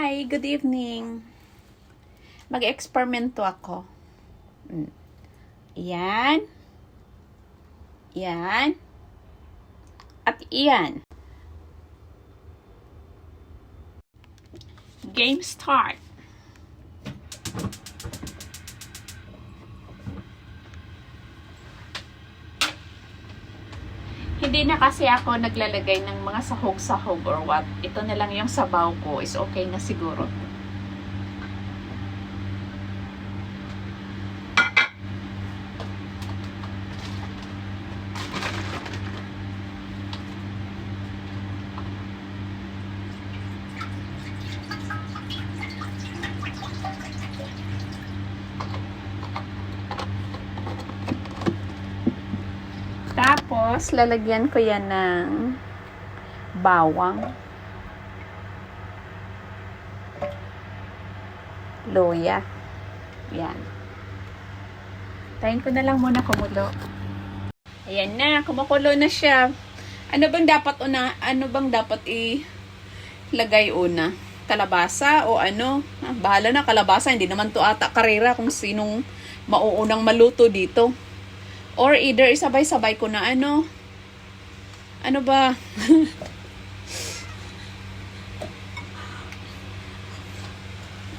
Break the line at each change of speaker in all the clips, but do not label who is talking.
Hi, good evening. Mag-eksperimento ako. Yan. Yan. At iyan. Game start. Hindi na kasi ako naglalagay ng mga sahog-sahog or what. Ito na lang yung sabaw ko. Is okay na siguro. Tapos, lalagyan ko yan ng bawang, luya. Yan. Tayin ko na lang muna kumulo. Ayan na, kumukulo na siya. Ano bang dapat ilagay una? Kalabasa o ano? Bahala na, kalabasa. Hindi naman to ata karera kung sinong mauunang maluto dito. Or either isabay-sabay ko na ano ba?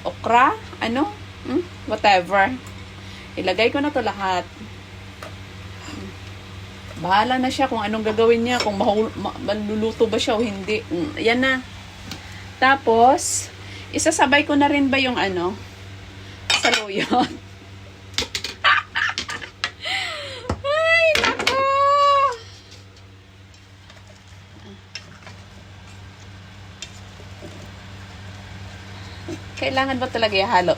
Okra? Ano? Whatever. Ilagay ko na to lahat. Bahala na siya kung anong gagawin niya. Kung maluluto ba siya o hindi. Yan na. Tapos, isasabay ko na rin ba yung saluyot? Kailangan ba talaga ihalo?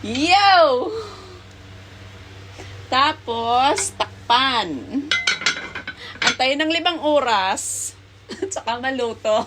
Yo! Tapos, takpan. Antayin ng 5 oras. At saka maluto.